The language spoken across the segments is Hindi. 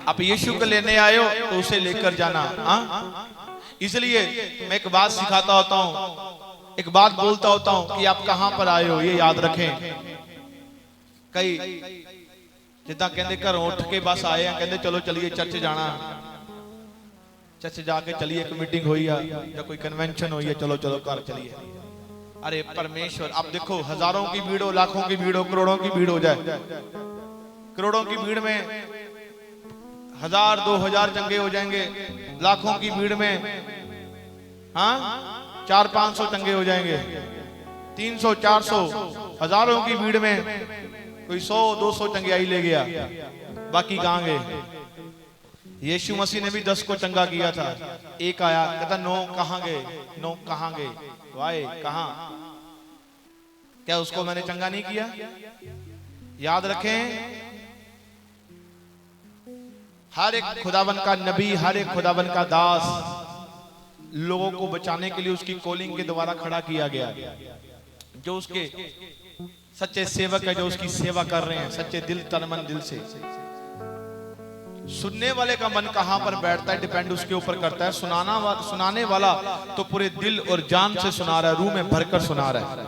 आप यीशु को लेने आए हो तो उसे लेकर जाना। इसलिए मैं एक बात सिखाता होता हूं, एक बात बोलता होता हूं कि आप कहां पर आए हो ये याद रखें। कई जिदा कहते घर उठ के बस आए हैं, कहते चलो चलिए चर्च जाना, चर्च जाके चलिए एक मीटिंग हुई है या कोई कन्वेंशन हुई है, चलो चलो घर चलिए। अरे परमेश्वर, आप देखो हजारों की भीड़ हो, लाखों की भीड़ हो, करोड़ों की भीड़ हो जाए, करोड़ों की भीड़ में 1000 2000 चंगे हो जाएंगे, लाखों की भीड़ में 400-500 चंगे हो जाएंगे, 300 400, हजारों की भीड़ में कोई 100-200 चंगाई ले गया, बाकी कहां गए? यीशु मसीह ने भी 10 को चंगा किया था, एक आया कहता 9 कहां गए, 9 कहां गए, वाए कहां? क्या उसको मैंने चंगा नहीं किया? याद रखें, हर एक खुदावन का नबी, हर एक खुदावन का दास लोगों को बचाने के लिए उसकी कॉलिंग के द्वारा खड़ा किया गया। जो उसके सच्चे सेवक है, जो उसकी सेवा कर रहे हैं सच्चे दिल तन मन दिल से। सुनने वाले का मन कहां पर बैठता है डिपेंड उसके ऊपर करता है। सुनाने वाला तो पूरे दिल और जान से सुना रहा है, रूह में भरकर सुना रहा है।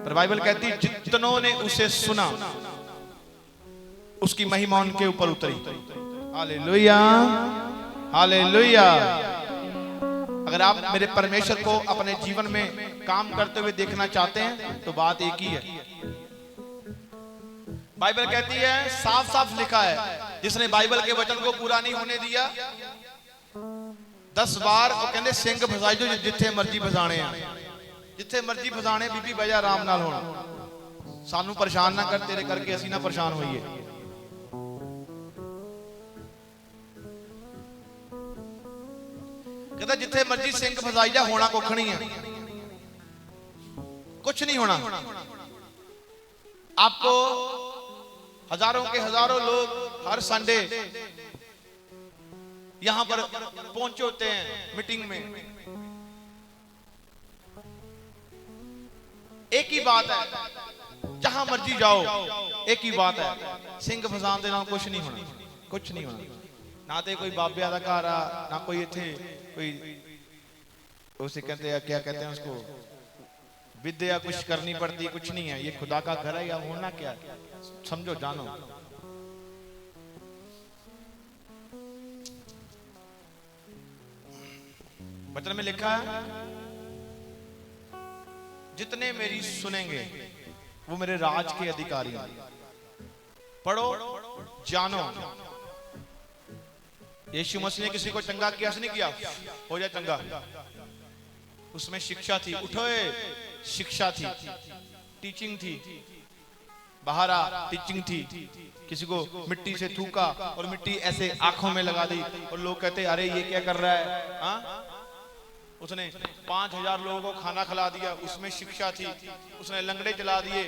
पर बाइबल कहती है जितनों ने उसे सुना उसकी महिमा उनके ऊपर उतरी। Hallelujah, hallelujah. अगर आप मेरे परमेश्वर को अपने जीवन में काम करते हुए देखना चाहते हैं तो बात एक ही है। बाइबल कहती है, साफ साफ लिखा है, जिसने बाइबल के वचन को पूरा नहीं होने दिया 10 बार वो कहते सिंह फसाई जो जिथे मर्जी फसाने हैं, जिथे मर्जी फसाने बीबी बजा आराम नाल होना, सानू परेशान ना कर, तेरे करके असी ना परेशान होइए। कहता जिथे मर्जी सिंह फसाई जा, होना कुछ नहीं है, कुछ नहीं होना। आपको हजारों के हजारों लोग हर संडे यहां पर पहुंचे होते हैं मीटिंग में। एक ही बात है, जहां मर्जी जाओ एक ही बात है, सिंह फसान दे नाल कुछ नहीं होना, कुछ नहीं होना। ना तो कोई बाबे का घर आ, ना कोई इथे कोई उसे कहते हैं, क्या कहते हैं उसको, विद्या कुछ करनी पड़ती, कुछ नहीं है। ये खुदा का घर है या होना क्या है, समझो जानो। वचन में लिखा है जितने मेरी सुनेंगे वो मेरे राज के अधिकारी हैं। पढ़ो जानो। यीशु मसीह ने किसी को चंगा किया, नहीं किया, हो जाए चंगा। उसमें शिक्षा थी, उठोए शिक्षा थी, टीचिंग थी, बाहर आ टीचिंग थी। किसी को मिट्टी से थूका और मिट्टी ऐसे आंखों में लगा दी और लोग कहते अरे ये क्या कर रहा है। उसने 5000 लोगों को खाना खिला दिया, उसमें शिक्षा थी। उसने लंगड़े चला दिए,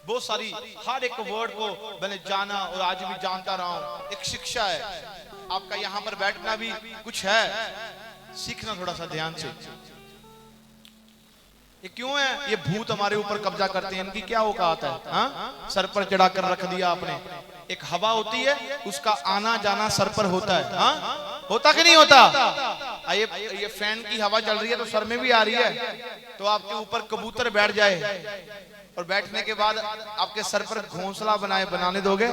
बहुत सारी, हर एक वर्ड को मैंने जाना और आज भी जानता रहा हूं। एक शिक्षा है। आपका यहां पर बैठना भी कुछ है, सीखना थोड़ा सा ध्यान से। ये क्यों है? ये भूत हमारे ऊपर कब्जा करते हैं, इनकी क्या औकात है? सर पर चढ़ाकर रख दिया आपने। एक हवा होती है, उसका आना जाना सर पर होता है। होता कि नहीं होता? ये फैन की हवा चल रही है तो सर में भी आ रही है, तो आपके ऊपर कबूतर बैठ जाए और बैठने के बाद आपके सर पर घोंसला बनाने दोगे?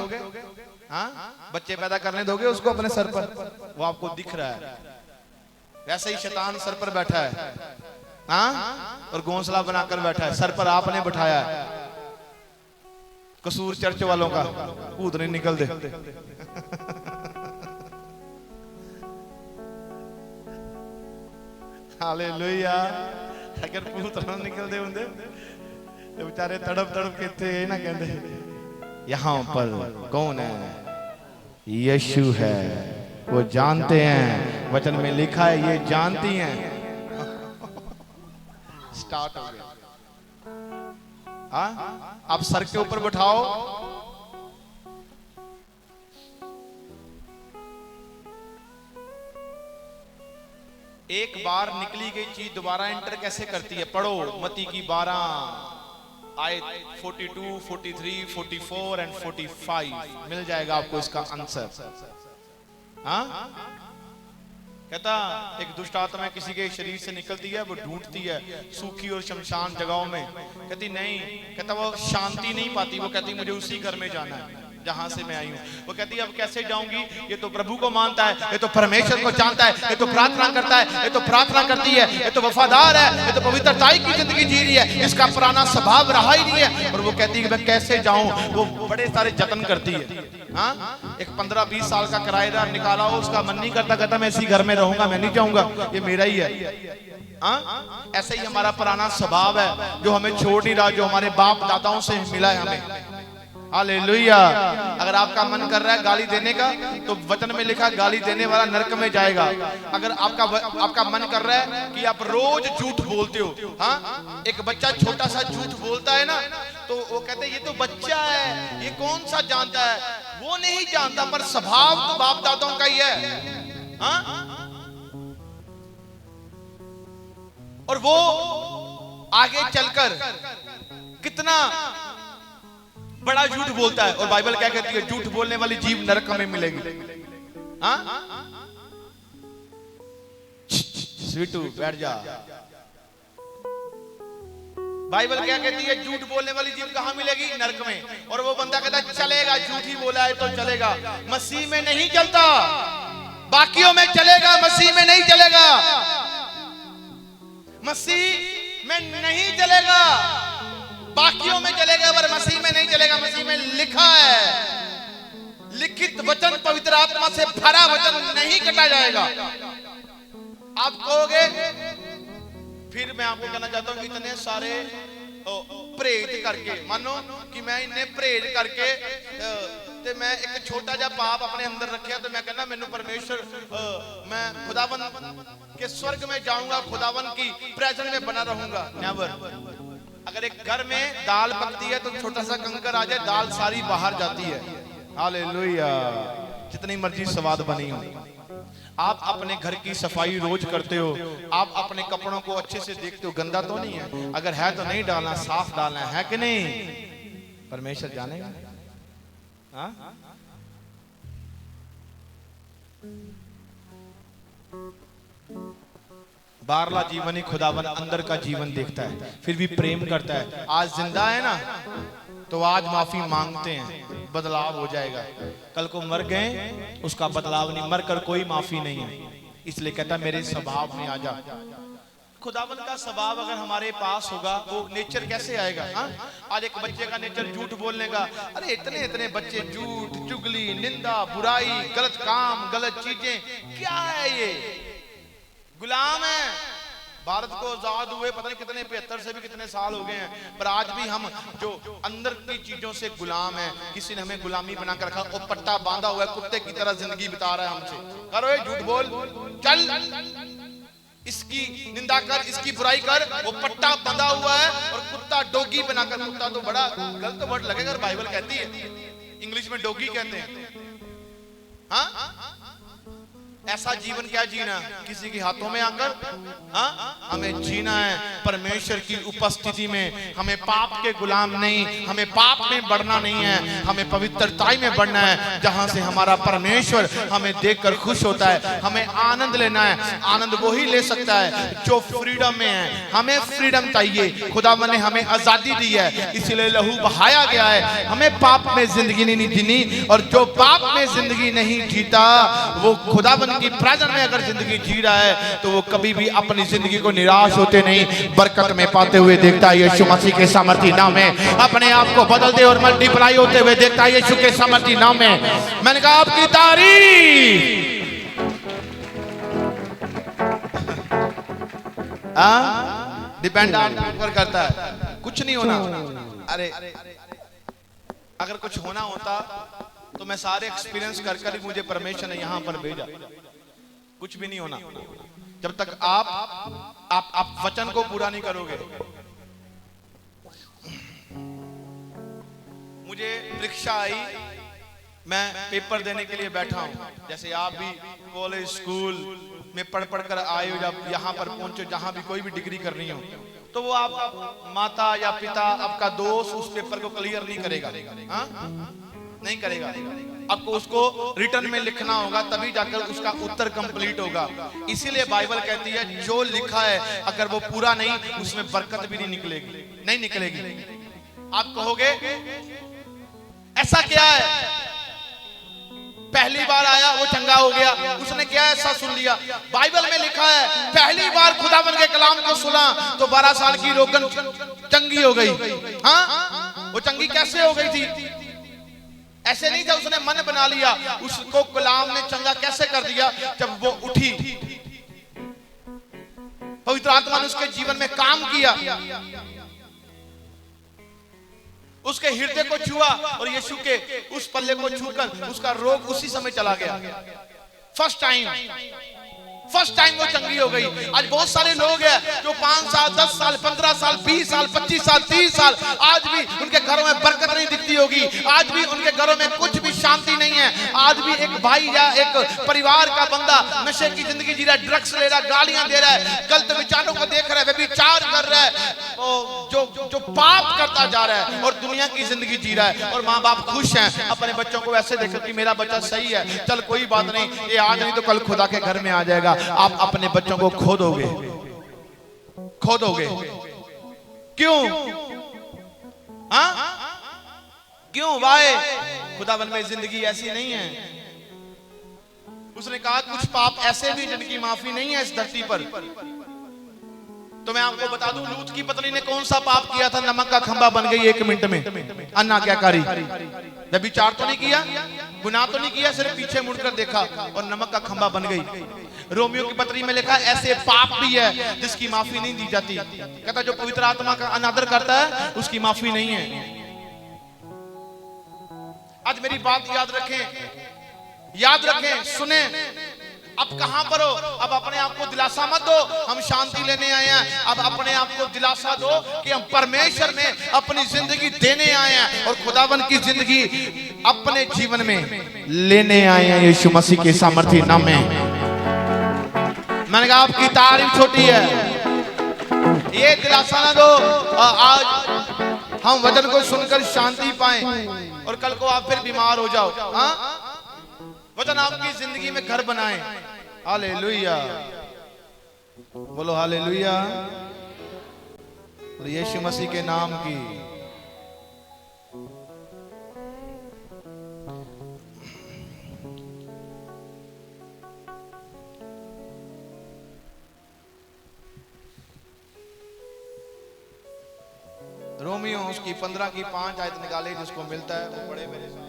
बच्चे पैदा करने दोगे उसको अपने सर पर? वो आपको दिख रहा है। वैसे ही शैतान सर पर बैठा है, और घोंसला बनाकर बैठा है। सर पर आपने बैठाया है। कसूर चर्च वालों का, भूत नहीं निकल दे। हालेलुया। अगर भूत ना निकल दे होंगे तो बेचारे तड़प तड़प के थे ना, कहते यहाँ पर कौन है? यीशु है। वो जानते हैं, वचन में लिखा है ये जानती हैं। स्टार्ट हो गया। आप सर के ऊपर बैठाओ, एक बार निकली गई चीज दोबारा एंटर कैसे करती है? पढ़ो मत्ती की 12 आयत 42, 43, 44 एंड 45 मिल जाएगा आपको इसका आंसर। हाँ, कहता एक दुष्ट आत्मा किसी के शरीर से निकलती है, वो ढूंढती है सूखी और शमशान जगहों में, कहती नहीं, कहता वो शांति नहीं पाती, वो कहती मुझे उसी घर में जाना है जहां से मैं आई हूं। वो कहती है अब कैसे जाऊंगी, ये तो प्रभु को मानता है, ये तो परमेश्वर को जानता है, ये तो प्रार्थना करता है, ये तो प्रार्थना करती है, ये तो वफादार है, ये तो पवित्रताई की जिंदगी जी रही है, इसका पुराना स्वभाव रहा ही नहीं है। और वो कहती है कि मैं कैसे जाऊं, वो बड़े सारे जतन करती है। हाँ, एक 15-20 साल का किराएदार निकाला हो, उसका मन नहीं करता, कहता मैं इसी घर में रहूंगा, मैं नहीं जाऊंगा, ये मेरा ही है। हाँ, ऐसे ही हमारा पुराना स्वभाव है जो हमें छोड़ नहीं रहा, जो हमारे बाप दादाओं से मिला है हमें। हालेलुया। अगर आपका मन कर रहा है गाली देने का, तो वचन में लिखा गाली देने वाला नरक में जाएगा। अगर आपका मन कर रहा है कि आप रोज झूठ बोलते हो, हाँ, एक बच्चा छोटा सा झूठ बोलता है ना, तो वो कहते हैं ये तो बच्चा है, ये कौन सा जानता है, वो नहीं जानता, पर स्वभाव तो बाप दादाओं का ही है। हाँ, और वो आगे चलकर कितना बड़ा झूठ बोलता है। और बाइबल क्या कहती है, झूठ बोलने वाली जीव नरक में मिलेगी। हाँ, स्वीटू बैठ जा। बाइबल क्या कहती है, झूठ बोलने वाली जीव कहां मिलेगी, नरक में। और वो बंदा कहता है चलेगा, झूठ ही बोला है तो चलेगा, मसीह में नहीं चलता, बाकियों में चलेगा, मसीह में नहीं चलेगा, मसीह में नहीं चलेगा, बाकियों में चलेगा, पर मसीह में नहीं चलेगा। मसीह में लिखा है, लिखित वचन पवित्र आत्मा से भरा वचन नहीं कटा जाएगा। आप कहोगे, फिर मैं आपको कहना चाहता हूं, इतने सारे परहेज करके, मानो कि मैं इन्हें परहेज करके ते मैं एक छोटा जा पाप अपने अंदर रखा, तो मैं कहना मैनू परमेश्वर, मैं खुदावन के स्वर्ग में जाऊंगा, खुदावन की प्रेजेंस में बना रहूंगा। नेवर। अगर एक घर में दाल पकती है तो छोटा सा कंकर आ जाए, दाल सारी बाहर जाती है। हालेलुया। जितनी मर्जी स्वाद बनी हो, आप अपने घर की सफाई रोज करते हो, आप अपने कपड़ों को अच्छे से देखते हो, गंदा तो नहीं है, अगर है तो नहीं डालना, साफ डालना है कि नहीं, परमेश्वर जानेगा। हाँ, बाहरला जीवन ही खुदावन अंदर का जीवन देखता है, फिर भी प्रेम करता है। आज जिंदा है ना, तो आज माफी मांगते हैं, बदलाव हो जाएगा। कल को मर गए, उसका बदलाव नहीं, मरकर कोई माफी नहीं है, इसलिए कहता मेरे स्वभाव में आ जा। खुदावन का स्वभाव अगर हमारे पास होगा, वो नेचर कैसे आएगा। हाँ, आज एक बच्चे का नेचर झूठ बोलने का, अरे इतने इतने बच्चे झूठ, चुगली, निंदा, बुराई, गलत काम, गलत चीजें, क्या है ये, गुलाम है। भारत को आजाद हुए पता नहीं कितने 75 से भी कितने साल हो गए हैं, पर आज भी हम जो अंदर की चीजों से गुलाम है। किसी ने हमें गुलामी बना कर रखा, वो पट्टा बांधा हुआ है, कुत्ते की तरह जिंदगी बिता रहा है हमसे। करो ये झूठ बोल, चल इसकी निंदा कर, इसकी बुराई कर, वो पट्टा बंधा हुआ है और कुत्ता डोगी बनाकर, कुत्ता तो बड़ा गलत वर्ड लगेगा, बाइबल कहती है, इंग्लिश में डोगी कहते हैं। हाँ, ऐसा जीवन क्या जीना, किसी के हाथों में आकर। हाँ, हमें जीना है परमेश्वर की उपस्थिति में, हमें पाप के गुलाम नहीं, हमें पाप में बढ़ना नहीं है, हमें पवित्रताई में बढ़ना है, जहां से हमारा परमेश्वर हमें देखकर खुश होता है। हमें आनंद लेना है, आनंद वो ही ले सकता है जो फ्रीडम में है। हमें फ्रीडम चाहिए, खुदावन ने हमें आजादी दी है, इसलिए लहू बहाया गया है। हमें पाप में जिंदगी नहीं जीनी, और जो पाप में जिंदगी नहीं जीता, वो खुदावन की प्रेजेंस में अगर जिंदगी जी रहा है, तो वो कभी भी अपनी जिंदगी को निराश होते नहीं, बरकत में पाते हुए देखता है। यीशु मसीह के सामर्थी नाम में अपने आप को बदलते और मल्टीप्लाई होते हुए देखता है, यीशु के सामर्थी नाम में। मैंने कहा आपकी तारीफ। डिपेंड आप ऊपर करता है, कुछ नहीं होना। अरे अगर कुछ होना होता तो मैं सारे एक्सपीरियंस कर कर मुझे परमेश्वर ने यहां पर भेजा। कुछ भी नहीं होना जब तक आप वचन को पूरा नहीं करोगे। मुझे परीक्षा आई, मैं पेपर देने के लिए बैठा हूं, जैसे आप भी कॉलेज स्कूल में पढ़ कर आए हो, जब यहां पर पहुंचो, जहां भी कोई भी डिग्री करनी हो, तो वो आप माता या पिता, आपका दोस्त उस पेपर को क्लियर नहीं करेगा, हाँ नहीं करेगा। आपको उसको रिटर्न में लिखना होगा, तभी जाकर उसका उत्तर कंप्लीट होगा। इसीलिए बाइबल कहती है जो लिखा है अगर वो पूरा नहीं, उसमें बरकत भी नहीं निकलेगी, नहीं निकलेगी। आप कहोगे ऐसा क्या है, पहली बार आया वो चंगा हो गया, उसने क्या ऐसा सुन लिया? बाइबल में लिखा है पहली बार खुदावन के कलाम को सुना तो 12 साल की रोगन चंगी हो गई। हाँ, वो चंगी कैसे हो गई थी? ऐसे नहीं था, उसने मन बना लिया। उसको कलाम ने चंगा कैसे कर दिया? जब वो उठी, पवित्र आत्मा ने उसके जीवन में काम किया, उसके हृदय को छुआ और यीशु के उस पल्ले को छूकर उसका रोग उसी समय चला गया। फर्स्ट टाइम वो चंगी हो गई। आज बहुत सारे लोग हैं जो 5 साल 10 साल 15 साल 20 साल 25 साल 30 साल आज भी उनके घरों में बरकत नहीं दिखती होगी, आज भी उनके घरों में कुछ भी शांति नहीं है। आज भी एक भाई या एक परिवार का बंदा नशे की जिंदगी जी रहा है, ड्रग्स ले रहा है, गालियां दे रहा है, गलत विचारों को देख रहा है, व्यभिचार कर रहा है, जो पाप करता जा रहा है और दुनिया की जिंदगी जी रहा है। और माँ बाप खुश हैं अपने बच्चों को ऐसे देखकर कि मेरा बच्चा सही है, चल कोई बात नहीं, ये आज नहीं तो कल खुदा के घर में आ जाएगा। आप अपने बच्चों को खो दोगे। क्यों? हाँ क्यों? वाई? खुदावन में जिंदगी ऐसी नहीं है। उसने कहा कुछ पाप ऐसे भी जिनकी माफी नहीं है इस धरती पर। तो मैं आपको बता दूं, लूत की पत्नी ने कौन सा पाप किया था? नमक का खंभा बन गई 1 मिनट में। अनाज्ञाकारी, व्यभिचार तो नहीं किया, गुनाह तो नहीं किया, सिर्फ पीछे मुड़कर देखा और नमक का खंभा बन गई। रोमियो की पत्री में लिखा ऐसे पाप भी है जिसकी माफी नहीं दी जाती। कहता जो पवित्र आत्मा का अनादर करता है उसकी माफी नहीं है। आज मेरी बात याद रखें, सुने। अब कहां पर हो? अब अपने आप को दिलासा मत दो हम शांति लेने आए हैं। अब अपने आप को दिलासा दो कि हम परमेश्वर में अपनी जिंदगी देने आए हैं और खुदावन की जिंदगी अपने जीवन में लेने आए हैं यीशु मसीह के सामर्थ्य नाम में। मैंने कहा आपकी तारीफ छोटी है, ये दिलासा ना दो आज हम वचन को सुनकर शांति पाएं और कल को आप फिर बीमार हो जाओ। हाँ, वचन आपकी जिंदगी में घर बनाए। हालेलुया, बोलो हालेलुया। और यीशु मसीह के नाम की रोमियो उसकी 15 की 5 आयत निकाले जिसको मिलता है वो पढ़े मेरे साथ।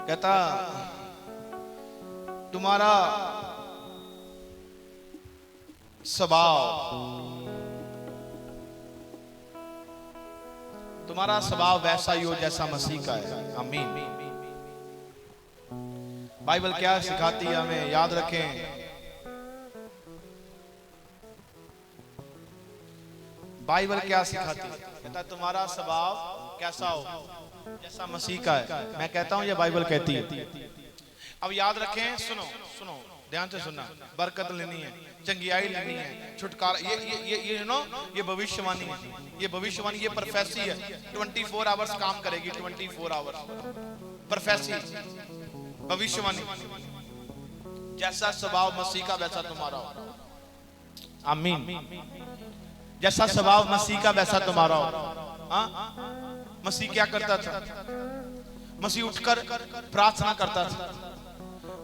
कहता तुम्हारा स्वभाव वैसा ही हो जैसा मसीह का है। आमीन। बाइबल क्या सिखाती है हमें, याद रखें। बाइबल क्या सिखाती है? कहता तुम्हारा स्वभाव कैसा हो जैसा मसीह का है। मैं कहता हूं ये बाइबल कहती है। अब याद रखें, सुनो ध्यान से सुनना। बरकत लेनी है, चंगियाई लेनी है, छुटकारा, ये भविष्यवाणी है, ये भविष्यवाणी, ये प्रोफेसी है। 24 आवर्स काम करेगी, 24 आवर्स प्रोफेसी, भविष्यवाणी। जैसा स्वभाव मसीह का वैसा तुम्हारा हो। आमीन। जैसा स्वभाव मसीह का वैसा तुम्हारा हो। मसीह क्या करता था? मसीह उठकर प्रार्थना करता था।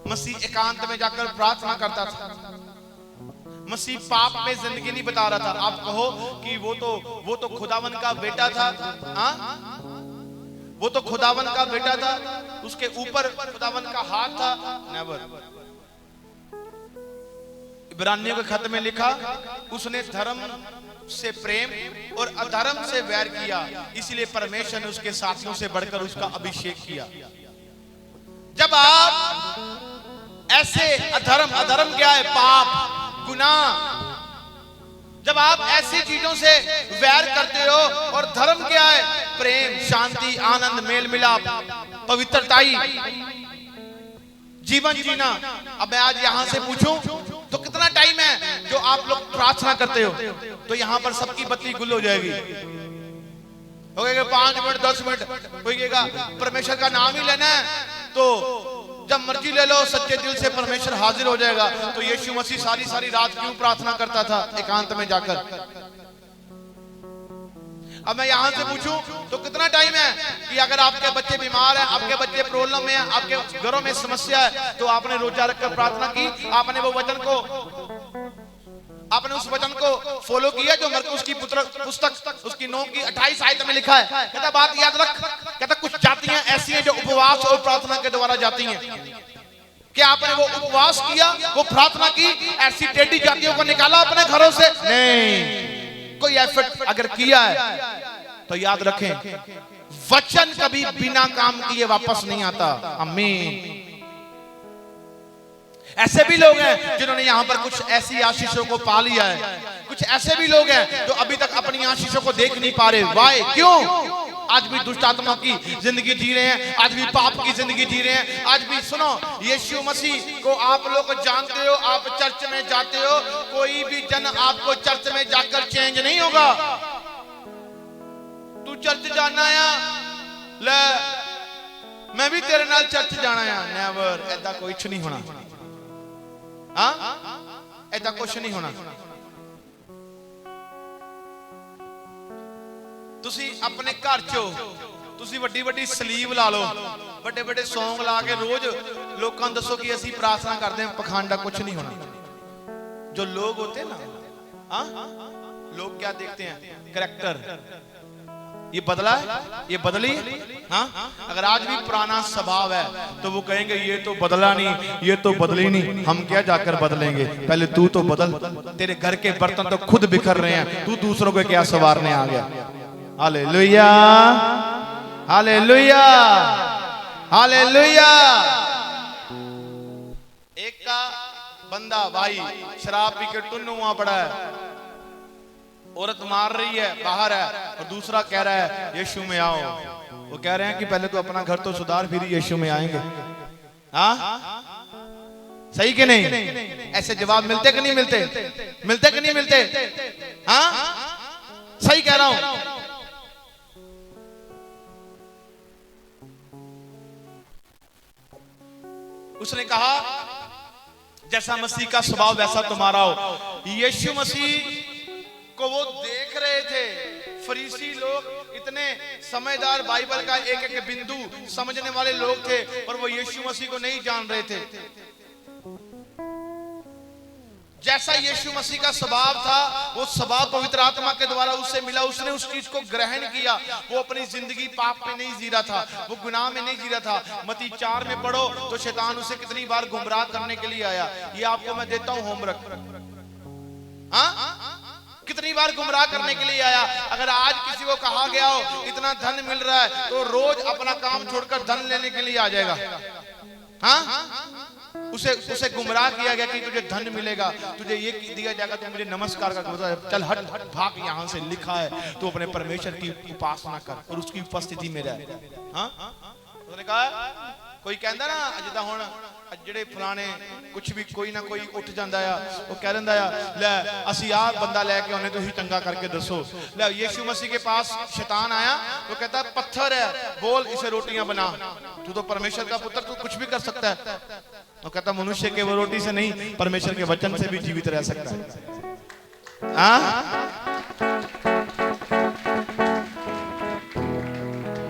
मसीह एकांत में जाकर प्रार्थना करता था। मसीह पाप में जिंदगी नहीं बता रहा था। आप कहो कि वो तो खुदावन का बेटा था। वो तो खुदावन का बेटा था, उसके ऊपर खुदावन का हाथ था। नेवर। इब्रानियों के खत में लिखा उसने धर्म से प्रेम और अधर्म से वैर किया, इसलिए परमेश्वर ने उसके साथियों से बढ़कर उसका अभिषेक किया। जब आप ऐसे अधर्म क्या है? पाप, गुनाह। जब आप ऐसी चीजों से वैर करते हो, और धर्म क्या है? प्रेम, शांति, आनंद, मेल मिलाप, पवित्रताई। जीवन जीना। अब मैं आज यहां से पूछूं तो कितना टाइम है जो आप लोग प्रार्थना करते हो, तो यहां पर सबकी बत्ती गुल हो जाएगी। हो गएगा 5 मिनट 10 मिनट, हो गएगा परमेश्वर का नाम ही लेना है तो जब मर्जी ले लो, सच्चे दिल से परमेश्वर हाजिर हो जाएगा। तो यीशु मसीह सारी सारी रात क्यों प्रार्थना करता था एकांत में जाकर? अब मैं यहां से पूछूं तो कितना टाइम है कि अगर आपके बच्चे बीमार हैं, आपके बच्चे प्रॉब्लम में हैं, आपके घरों में समस्या है, तो आपने रोजा रखकर प्रार्थना की, आपने वो वचन को, आपने उस वचन को फॉलो किया जो मरकुस की पुस्तक उसकी 9 की 28 आयत में लिखा है। कहता बात याद रख, कहता कुछ जातियां ऐसी हैं जो उपवास और प्रार्थना के द्वारा जाती हैं। क्या आपने वो उपवास किया, वो प्रार्थना की, ऐसी टेढ़ी जातियों को निकाला अपने घरों से? नहीं। कोई एफर्ट अगर किया है तो याद रखें, वचन कभी बिना काम किए वापस नहीं आता। आमीन। ऐसे भी लोग हैं जिन्होंने यहां पर कुछ ऐसी आशीषों को पा लिया है, कुछ ऐसे भी लोग हैं जो अभी तक अपनी आशीषों को देख नहीं पा रहे। वाई? क्यों? आज भी दुष्ट आत्मा की जिंदगी जी रहे हैं, आज भी पाप की जिंदगी जी रहे हैं, आज भी सुनो, यीशु मसीह को आप लोग जानते हो, आप चर्च में जाते हो, कोई भी जन आपको चर्च में जाकर चेंज नहीं होगा। तू चर्च जाना है, ले मैं भी तेरे नाल चर्च जाना है, नेवर। ऐसा कुछ नहीं होना। हाँ, ऐसा कुछ नहीं होना। तुसी अपने घर चो तुसी वड्डी वड्डी सलीब ला लो, बड़े बड़े सॉन्ग ला के रोज लोगों को दसो कि असी प्रार्थना करते हैं, पखंडा कुछ नहीं होना। जो लोग होते हैं ना, हाँ, लोग क्या देखते हैं? करैक्टर। ये बदला है, ये बदली। हाँ, अगर आज भी पुराना स्वभाव है तो वो कहेंगे ये तो बदला नहीं, ये तो बदली नहीं। हम क्या जाकर बदलेंगे? पहले तू तो बदल। तेरे घर के बर्तन तो खुद बिखर रहे हैं, तू दूसरों को क्या संवारने आ गया? Hallelujah, hallelujah, hallelujah. एक का बंदा भाई शराब पी के टुन्नू वहां पड़ा है, औरत मार रही है, बाहर है, और दूसरा कह रहा है यीशु में आओ। वो कह रहे हैं कि पहले तो अपना घर तो सुधार, फिर यीशु में आएंगे। हाँ, सही कि नहीं? ऐसे जवाब मिलते कि नहीं मिलते? मिलते कि नहीं मिलते? हाँ, सही कह रहा हूं। उसने कहा जैसा मसीह का स्वभाव वैसा तुम्हारा हो। यीशु मसीह को वो देख रहे थे, फरीसी लोग इतने समझदार, बाइबल का एक एक बिंदु समझने वाले लोग थे, और वो यीशु मसीह को नहीं जान रहे थे। जैसा यीशु मसीह का स्वभाव था, वो स्वभाव पवित्र आत्मा के द्वारा उससे मिला, उसने उस चीज को ग्रहण किया। वो अपनी जिंदगी पाप में नहीं जी रहा था, वो गुनाह में नहीं जी रहा था। मत्ती 4 में पढ़ो तो शैतान उसे कितनी बार गुमराह करने के लिए आया। ये आपको मैं देता हूं होमवर्क। हाँ, कितनी बार गुमराह करने के लिए आया। अगर आज किसी को कहा गया हो इतना धन मिल रहा है, तो रोज अपना काम छोड़कर धन लेने के लिए आ जाएगा। हाँ, उसे गुमराह किया गया कि तुझे धन मिलेगा, तुझे ये दिया जाएगा, तो मुझे नमस्कार का, चल हट हट भाग, यहाँ से लिखा है तो अपने परमेश्वर की उपासना कर और उसकी उपस्थिति में रह। हाँ, उसने कहा कोई कहता ना जिदा हुण ਜਿਹੜੇ फलाने कुछ भी कोई ना कोई उठ जाता है, वो कह दिंदा है ले असी आ बंदा लैके आने, तुसीं चंगा करके दसो। ले यीशु मसीह के पास शैतान आया, वो कहता है पत्थर है, बोल इसे रोटियां बना। तू तो परमेश्वर का पुत्र, तू कुछ भी कर सकता है। वो कहता मनुष्य के वो रोटी से नहीं, परमेश्वर के वचन से भी जीवित रह सकता है।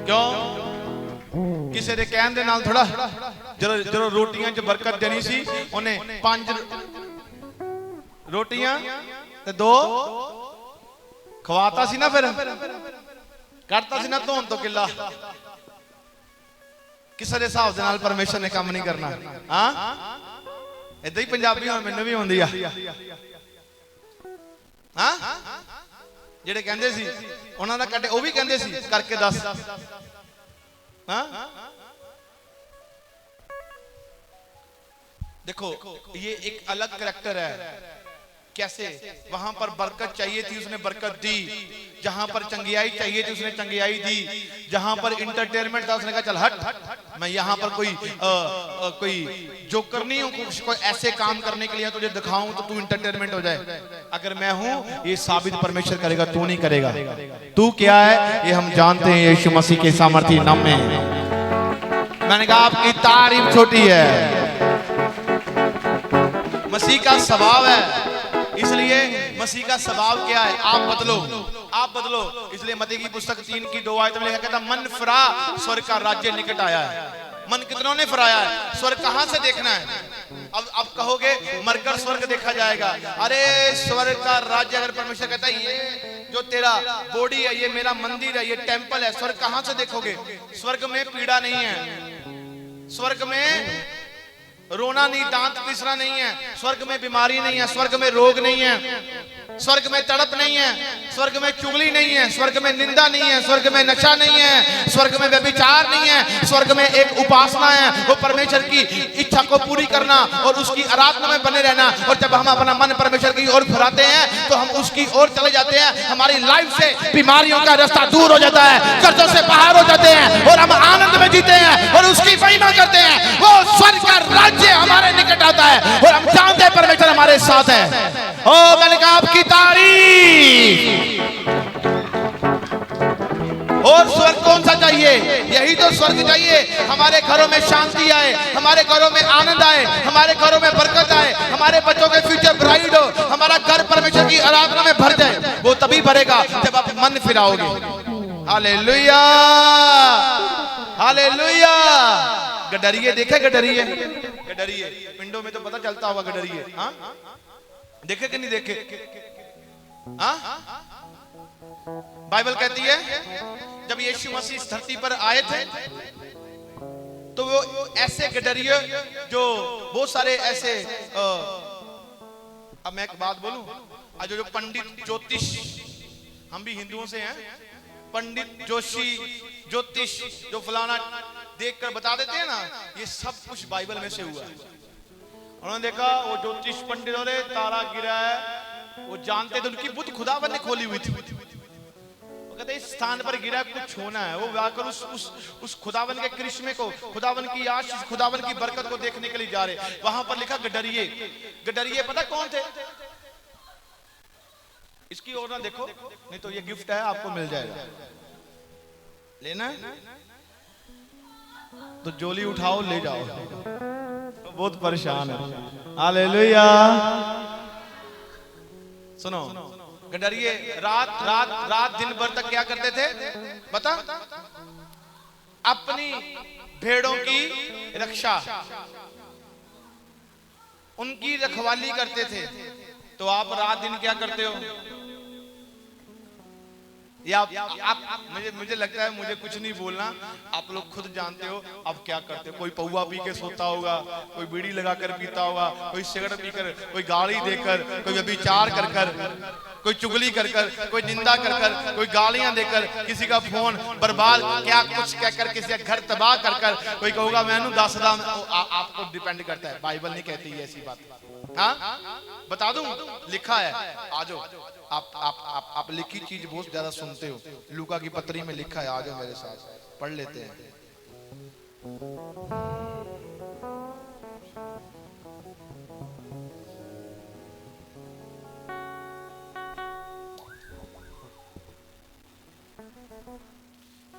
क्यों? किसी दे कहन दे नाल थोड़ा, ਜਦੋਂ रोटियां च बरकत देनी सी, उन्हें 5 रोटियां ते 2 खवाता सी ना, फिर करता सी ना धोन तो किला। किसी दे हिसाब दे नाल परमेश्वर ने काम नहीं करना। हाँ, इदां ही पंजाबी हुण मैनूं भी आउंदी आ। हाँ, ਜਿਹੜੇ ਕਹਿੰਦੇ ਸੀ ਉਹਨਾਂ ਦਾ ਕੱਟੇ, ਉਹ ਵੀ ਕਹਿੰਦੇ ਸੀ करके दस। हाँ, देखो ये एक अलग करैक्टर है। कैसे? वहां पर बरकत चाहिए थी, उसने बरकत दी। जहां पर चंगियाई चाहिए थी, उसने चंगियाई दी। जहां पर इंटरटेनमेंट था, उसने कहा चल हट, मैं यहाँ पर कोई जोकर नहीं हूँ, कोई ऐसे काम करने के लिए तुझे दिखाऊं तो तू इंटरटेनमेंट हो जाए। अगर मैं हूं, ये साबित परमेश्वर करेगा, तू नहीं करेगा। तू क्या है ये हम जानते हैं, यीशु मसीह के सामर्थी नाम में। मैंने कहा आपकी तारीफ छोटी है, मसीह का स्वभाव है, इसलिए मसीह का स्वभाव क्या है? आप बदलो, आप बदलो। इसलिए मत्ती की पुस्तक 3 की 2 आयत में लिखा कहता मन फिरा, स्वर्ग का राज्य निकट आया है। मन कितनों ने फिराया है? स्वर्ग कहां से देखना है? अब कहोगे मरकर स्वर्ग देखा जाएगा। अरे स्वर्ग का राज्य, अगर परमेश्वर कहता है ये जो तेरा बॉडी है, ये मेरा मंदिर है, ये टेंपल है, स्वर्ग कहां से देखोगे? स्वर्ग में पीड़ा नहीं है, स्वर्ग में रोना नहीं, दांत पिसना नहीं है, स्वर्ग में बीमारी नहीं है, स्वर्ग में रोग नहीं है, स्वर्ग में तड़प नहीं है, स्वर्ग में चुगली नहीं है, स्वर्ग में निंदा नहीं है, स्वर्ग में नशा नहीं है, स्वर्ग में व्यभिचार नहीं है। स्वर्ग में एक उपासना है, वो परमेश्वर की इच्छा को पूरी करना और उसकी आराधना में बने रहना। और जब हम अपना मन परमेश्वर की ओर फिराते हैं तो हम उसकी ओर चले जाते हैं। हमारी लाइफ से बीमारियों का रास्ता दूर हो जाता है, कर्जों से बाहर हो जाते हैं और हम आनंद में जीते हैं और उसकी महिमा करते हैं। वो स्वर्ग का राज्य हमारे निकट आता है और हम जानते हैं परमेश्वर हमारे साथ है। ओ मैंने कहा आपकी तारीफ। और स्वर्ग कौन सा चाहिए? यही तो स्वर्ग चाहिए। हमारे घरों में शांति आए, हमारे घरों में आनंद आए, हमारे घरों में बरकत आए, हमारे बच्चों के फ्यूचर ब्राइट हो, हमारा घर परमेश्वर की आराधना में भर जाए। वो तभी भरेगा जब आप मन फिराओगे। Hallelujah, hallelujah. गडरिए देखे? गडरिए, गडरिए पिंडों में तो पता चलता होगा गडरिए। हाँ देखे कि नहीं देखे? हाँ बाइबल कहती है जब यीशु मसीह इस धरती पर आए थे तो वो ऐसे गडरिए, जो बहुत सारे ऐसे अब मैं एक बात बोलूं, आज जो पंडित ज्योतिष, हम भी हिंदुओं से हैं, पंडित जोशी ज्योतिष जो फलाना देखकर बता देते हैं ना, ये सब कुछ बाइबल में से हुआ है। उन्होंने देखा वो ज्योतिष पंडित और तारा गिरा है, वो जानते थे, उनकी बुद्ध खुदावन ने खोली हुई थी। वो कहते इस स्थान पर गिरा कुछ होना है। वो जाकर उस खुदावन के करिश्मे को, खुदावन की आशीष, खुदावन की बरकत को देखने के लिए जा रहे। वहां पर लिखा गडरिए। गडरिए पता कौन थे? इसकी ओर ना देखो, नहीं तो ये गिफ्ट है, आपको मिल जाएगा। लेना है तो जोली उठाओ ले जाओ। तो बहुत परेशान है। हालेलुया। सुनो, गडरिए रात रात रात दिन भर तक क्या करते थे बता? अपनी भेड़ों की रक्षा, उनकी रखवाली करते थे। तो आप रात दिन क्या करते हो? या आप मुझे लगता है मुझे कुछ नहीं बोलना, आप लोग खुद जानते हो आप क्या करते हो। कोई पौवा पी के सोता होगा, कोई बीड़ी लगाकर पीता होगा, कोई सिगरेट पीकर, कोई गाली देकर, कोई व्यभिचार कर कर, कोई चुगली कर कर, कोई निंदा कर कर, कोई गालियां देकर, किसी का फोन बर्बाद, क्या कुछ कहकर किसी का घर तबाह कर कर, कोई कहोगा मैनू दस दाम। आपको डिपेंड करता है, बाइबल नहीं कहती है ऐसी बात। हाँ बता दूं, लिखा है। आजो आप लिखी चीज बहुत ज्यादा सुनते हो। लूका की पत्री में लिखा है, आजो मेरे साथ पढ़ लेते हैं।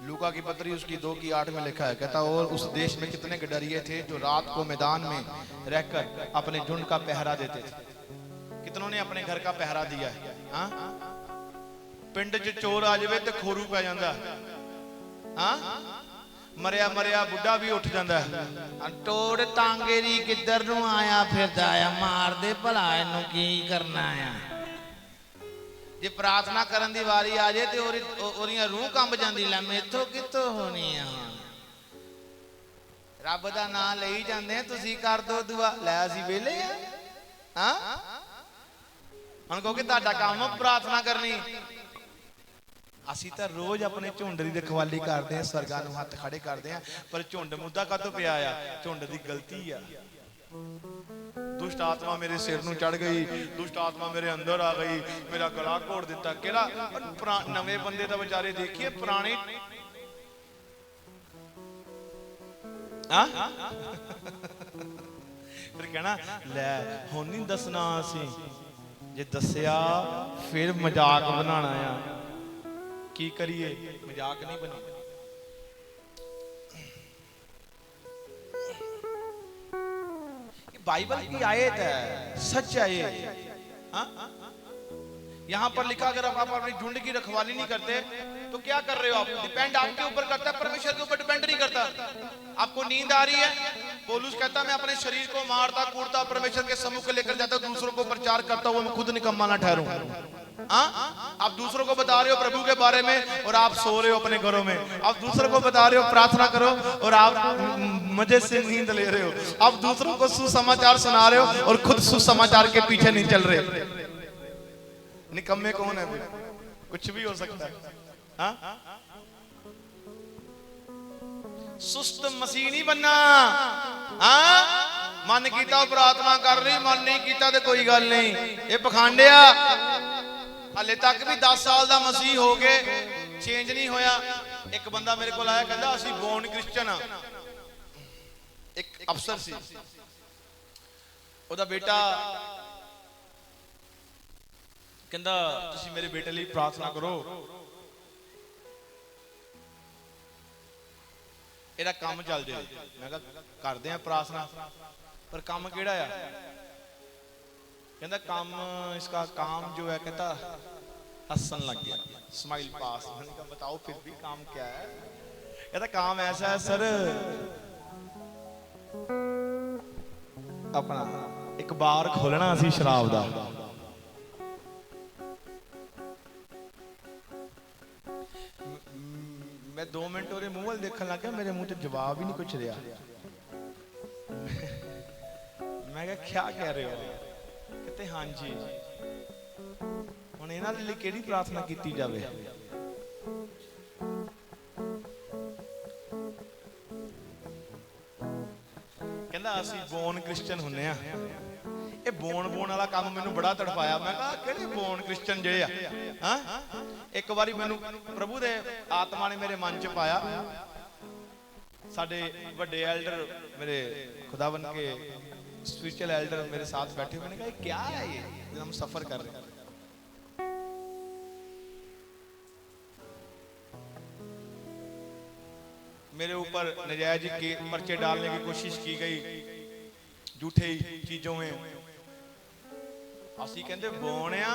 लूका की पत्री उसकी 2 की 8 में लिखा है, कहता और उस देश में कितने गडरिये थे जो रात को मैदान में रहकर अपने झुंड का पहरा देते थे। कितनों ने अपने घर का पहरा दिया है? हाँ पिंड च चोर आ जाए तो खोरू पै जाता। हाँ मरिया मरिया बुढ़ा भी उठ जाता है। टोड़ टांगेरी किधर नूं आया फिरदा आ, मार दे भला इनू की करना है। जे प्रार्थना करन दी वारी आ जाए तो ओरियां रूह कंब जांदी, लै मेथों कित्थों होनी है। रब दा नाम लई जांदे, तुसीं कर दो दुआ, लै असीं वेले आ। हाँ हुण कहो कि तुहाडा काम प्रार्थना करनी। असीं तां रोज अपने झुंड दी रखवाली करदे हां, स्वर्गां नूं हत्थ खड़े करदे हां, पर झुंड मुद्दा कातों पिया आ? झुंड दी गलती आ। दुष्ट आत्मा मेरे सिर नूं चढ़ गई, दुष्ट आत्मा मेरे अंदर आ गई, मेरा गला घोड़ दिता। केड़ा नवे बंदे तो बेचारे देखिए पुराने फिर कहना लै हुण नहीं दसना, असीं जे दसिया फिर मजाक बनाना आ, की करिए, मजाक नहीं बनी। बाइबल की आयत है, सच है ये। यहां पर लिखा अगर आप अपनी झुंड की रखवाली नहीं करते तो क्या कर रहे हो आप? डिपेंड आपके ऊपर करता है, परमेश्वर के ऊपर डिपेंड नहीं करता। आपको नींद आ रही है, पौलुस कहता मैं अपने शरीर को मारता कूटता परमेश्वर के सम्मुख लेकर जाता, दूसरों को प्रचार करता हुआ मैं खुद निकम्मा ना ठहरूं। आप दूसरों को बता रहे हो प्रभु के बारे में और आप सो रहे हो अपने घरों में। आप दूसरों को बता रहे हो प्रार्थना करो और आप मजे से नींद ले रहे हो। आप दूसरों को सुसमाचार सुना रहे हो और खुद सुसमाचार के पीछे नहीं चल रहे। निकम्मे कौन है? कुछ भी हो सकता है। सुस्त मसीह नहीं बनना। मन कीता प्रार्थना कर रही, मन नहीं कीता तो कोई गल नहीं। ये पखांडिया हाले तक भी 10 साल का मसीह हो गए चेंज नहीं होया। एक बंदा मेरे को आया कहता असी बोर्न क्रिश्चियन हाँ। एक अफसर सी, ओदा बेटा कहता तुसी मेरे बेटे लिए प्रार्थना करो, एदा काम चल जाए। मैं कहा करते हैं प्रार्थना, पर काम केड़ा है? कहता काम इसका काम जो है, कहता हंसन लग गया, स्माइल पास। मैंने कहा बताओ फिर भी काम क्या है? कहता काम ऐसा है सर, अपना एक बार खोलना असी शराब दा। मैं 2 मिनट ओरे मुंह वाल देखने लग गया, मेरे मुंह से जवाब ही नहीं कुछ रहा। मैं क्या कह रहे हो? कहते हाँ जी, हुण इन्हां दे लई किहड़ी प्रार्थना कीती जावे? कहंदा असीं बोर्न क्रिश्चियन हुन्ने आ। ये बोन वाला काम मैनू बड़ा तड़पाया। मैं कहा किहड़े बोर्न क्रिश्चियन जे आ? एक बारी मैनू प्रभु दे आत्मा ने मेरे मन च पाया। साडे वड्डे एल्डर मेरे खुदावन के स्पिरिचुअल एल्डर मेरे साथ बैठे। मैंने कहा क्या है ये हम सफर कर रहे हैं? मेरे ऊपर नजायज के पर्चे डालने की कोशिश की गई झूठे चीजों में। असी कहते बोन आ,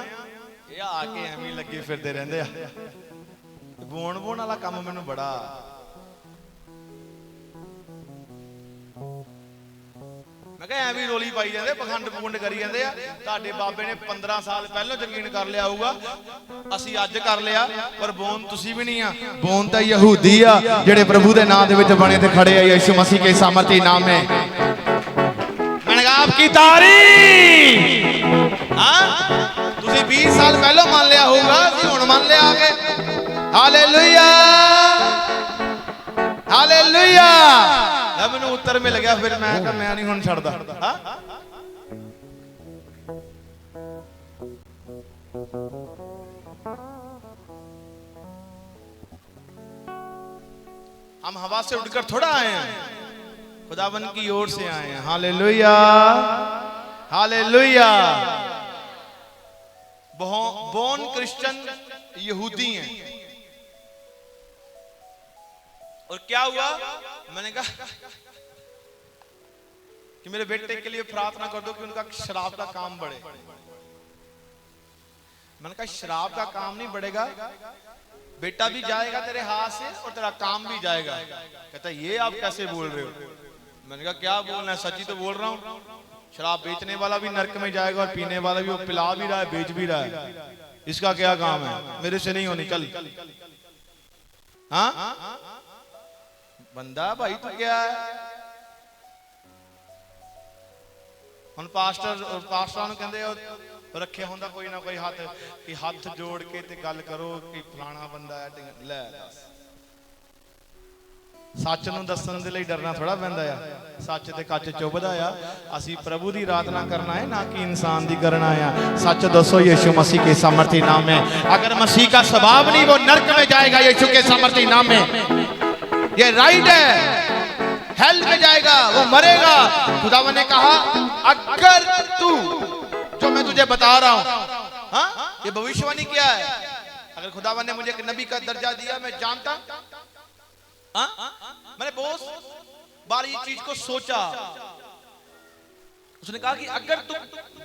ये आके एवं लगे फिरते रहते। बोन वाला काम मैनू बड़ा मैं कहा एवं रोली पाई जाते, पखंड पखुंड करी जाते। ताडे बाबे ने 15 साल पहले यकीन कर लिया होगा, असी अज कर लिया, पर बोन तुसी भी नहीं आ। बोन तो यहूदी आ जेड़े प्रभु दे नाम दे विच बने ते खड़े आ यीशु मसीह के सामर्थी नाम में। मैंने कहा आपकी तारीफ। तुसी 20 साल पहले मान लिया होगा, असी हुण मान लिया आगे। Hallelujah hallelujah. मैनू उत्तर मिल गया, फिर मैं नहीं हुण छड़दा। हम हवा से उड़कर थोड़ा आए हैं, खुदावन की ओर से आए हैं। Hallelujah hallelujah. बोर्न क्रिश्चियन यहूदी हैं। और क्या हुआ? मैंने कहा कि मेरे बेटे के लिए प्रार्थना कर दो कि उनका शराब का काम बढ़े। मैंने कहा शराब का काम नहीं बढ़ेगा, बेटा भी जाएगा तेरे हाथ से और तेरा काम भी जाएगा। कहता ये आप कैसे बोल रहे हो? मैंने कहा क्या बोलना है, सच्ची तो बोल रहा हूँ। शराब बेचने वाला भी नरक में जाएगा और पीने वाला भी, वो पिला भी रहा है बेच भी रहा है। इसका क्या काम है? मेरे से नहीं होनी, चल। हाँ बंदा भाई तो क्या है? हम पास्टर कहते रखे होंदा कोई ना कोई हाथ कि हाथ जोड़ के ते गल करो कि फलाना बंदा है। ले सच नूं दस्सण दे लई डरना थोड़ा पैंदा आ, सच ते कच चुभदा आ। असी प्रभु दी आराधना करना है ना कि इंसान दी करना है। सच दसो यीशु मसीह के सामर्थी नाम में। अगर मसीह का स्वभाव नहीं वो नरक में जाएगा यीशु के सामर्थी नाम में। ये राइट है, हेल में जाएगा, वो मरेगा। खुदावन ने कहा अगर तू जो मैं तुझे बता रहा हूं, हाँ ये भविष्यवाणी क्या है। अगर खुदावन ने मुझे एक नबी का दर्जा दिया, मैं जानता, मैंने बहुत बार ये चीज को सोचा। उसने कहा कि अगर तू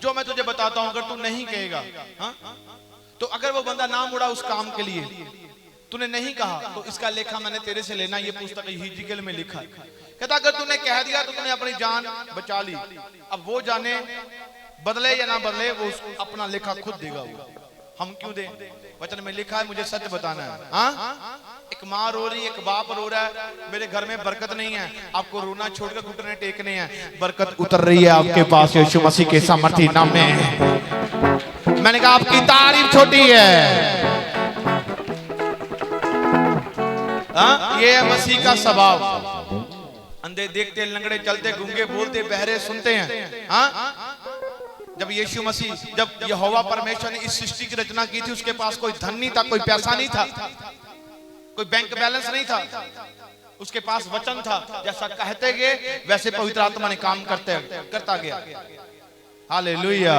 जो मैं तुझे बताता हूं अगर तू नहीं कहेगा, तो अगर वो बंदा ना मुड़ा उस काम के लिए, तूने नहीं कहा, तो इसका लेखा मैंने तेरे से लेना। ये पुस्तक हिजकिय्याह में लिखा है। कहता अगर तूने कह दिया तो तूने अपनी जान बचा ली। अब वो जाने बदले या ना बदले, वो अपना लेखा खुद देगा। वो हम क्यों दें? वचन में लिखा है मुझे सत्य बताना है। हाँ, एक माँ रो रही, एक बाप रो रहा है, मेरे घर में बरकत नहीं है, आपको रोना छोड़कर घुटने टेकने हैं। बरकत उतर रही है आपके पास यीशु मसीह के सामर्थी नाम में। मैंने कहा आपकी तारीफ छोटी है। ये है मसीह का स्वभाव। अंधे देखते, लंगड़े चलते, गूंगे बोलते, बहरे सुनते हैं। हाँ, जब यीशु मसीह, जब यहोवा परमेश्वर ने इस सृष्टि की रचना की थी, उसके पास कोई धन नहीं था, कोई पैसा नहीं था, कोई बैंक बैलेंस नहीं था, उसके पास वचन था। जैसा कहते गए वैसे पवित्र आत्मा ने काम करता गया। हालेलुया।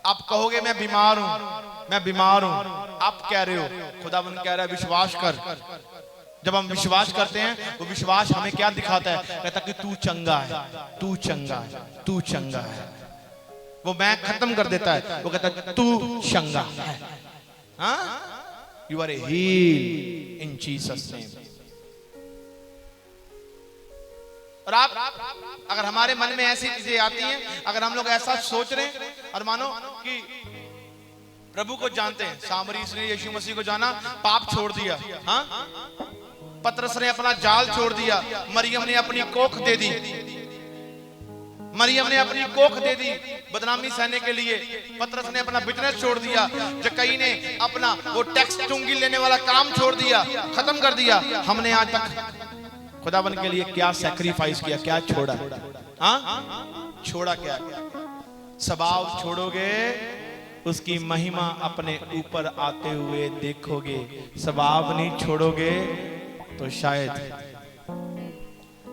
आप कहोगे मैं बीमार हूं, मैं बीमार हूं, आप कह रहे हो, खुदावंद कह रहा है विश्वास कर। जब हम विश्वास करते हैं वो विश्वास हमें क्या दिखाता है? कहता कि तू चंगा है, तू चंगा है, तू चंगा है। वो मैं खत्म कर देता है, वो कहता है तू चंगा है। हाँ, you are healed in Jesus name. और आप अगर हमारे मन में ऐसी चीजें आती हैं, अगर हम लोग ऐसा सोच रहे हैं और मानो कि प्रभु को जानते हैं, सामरीस ने यीशु मसीह को जाना, पाप छोड़ दिया। हाँ, पतरस ने अपना जाल छोड़ दिया, मरियम ने अपनी कोख दे दी, मरियम ने अपनी कोख दे दी बदनामी सहने के लिए। पतरस ने अपना बिजनेस छोड़ दिया, जक्कई ने अपना वो टैक्स चुंगी लेने वाला काम छोड़ दिया, खत्म कर दिया। हमने आज तक खुदावन के लिए क्या सैक्रिफाइस किया, क्या छोड़ा? हाँ, छोड़ा क्या? स्वभाव छोड़ोगे, उसकी महिमा अपने ऊपर आते हुए देखोगे। स्वभाव नहीं छोड़ोगे तो शायद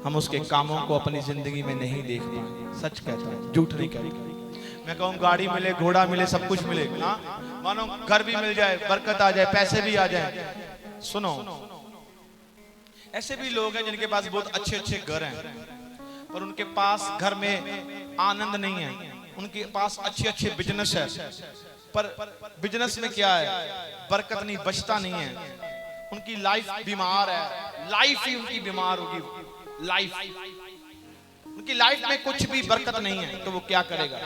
हम उसके कामों को अपनी जिंदगी में नहीं देख पाए। सच कहता है, झूठ नहीं कहता। मैं कहूँ गाड़ी मिले, घोड़ा मिले, सब कुछ मिले, हाँ, मानो घर भी मिल जाए, बरकत आ जाए, पैसे भी आ जाए। सुनो, ऐसे भी लोग हैं जिनके पास बहुत अच्छे अच्छे घर हैं, पर उनके पास घर में आनंद नहीं है। उनके पास अच्छे अच्छे बिजनेस है, पर बिजनेस में क्या है? बरकत नहीं, बचता नहीं है। उनकी लाइफ बीमार है, लाइफ ही उनकी बीमार होगी। लाइफ, उनकी लाइफ में कुछ भी बरकत नहीं है, तो वो क्या करेगा?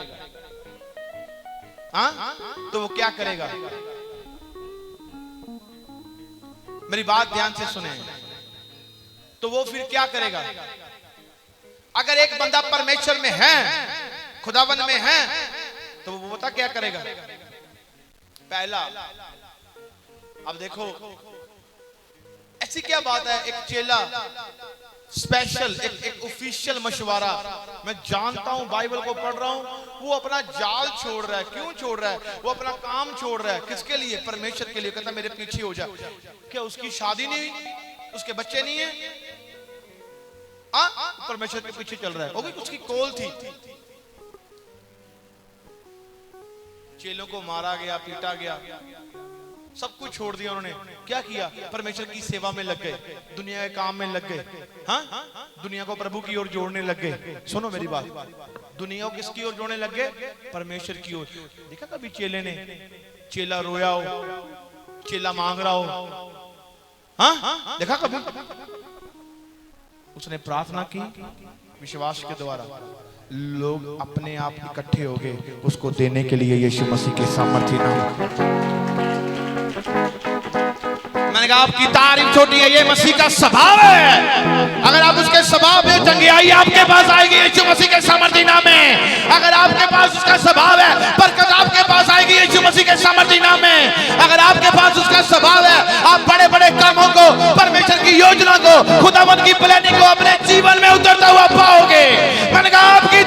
हाँ, तो वो क्या करेगा? मेरी बात ध्यान से सुने। तो वो फिर क्या करेगा? अगर एक बंदा परमेश्वर में है, खुदावन में है, तो वो बता क्या करेगा? पहला, अब देखो ऐसी क्या बात है, एक चेला स्पेशल, एक ऑफिशियल मशवरा। मैं जानता हूं, बाइबल को पढ़ रहा हूं, वो अपना जाल छोड़ रहा है। क्यों छोड़ रहा है? वो अपना काम छोड़ रहा है। किसके लिए? परमेश्वर के लिए। कहता मेरे पीछे हो जा। क्या उसकी शादी नहीं हुई? उसके बच्चे नहीं है? परमेश्वर के पीछे चल रहा है। वो भी उसकी कॉल थी। चेलों को मारा गया, पीटा गया, सब कुछ छोड़ दिया उन्होंने। क्या किया? परमेश्वर की सेवा में लग गए, दुनिया के काम में लग गए। हाँ, दुनिया को प्रभु की ओर जोड़ने लग गए। सुनो मेरी बात, दुनिया को किसकी ओर जोड़ने लग गए? परमेश्वर की ओर। देखा कभी चेले ने, चेला रोया हो, चेला मांग रहा हो? हाँ, देखा कभी? उसने प्रार्थना की, विश्वास के द्वारा लोग अपने आप इकट्ठे हो गए उसको देने के लिए यीशु मसीह के सामर्थी नाम। मैंने कहा आपकी तारीफ छोटी है, ये मसीह का स्वभाव है। अगर आप उसके स्वभाव में, चंगियाई आपके पास आएगी यीशु मसीह के सामर्थी नाम में। अगर आपके पास उसका स्वभाव है, बरकत आपके पास आएगी यीशु मसीह के सामर्थी नाम में। अगर आपके पास उसका स्वभाव है, आप बड़े बड़े कामों को परमेश्वर की योजना को, खुदावंद की प्लानिंग को अपने जीवन में उतरता हुआ पाओगे। मैंने कहा आपकी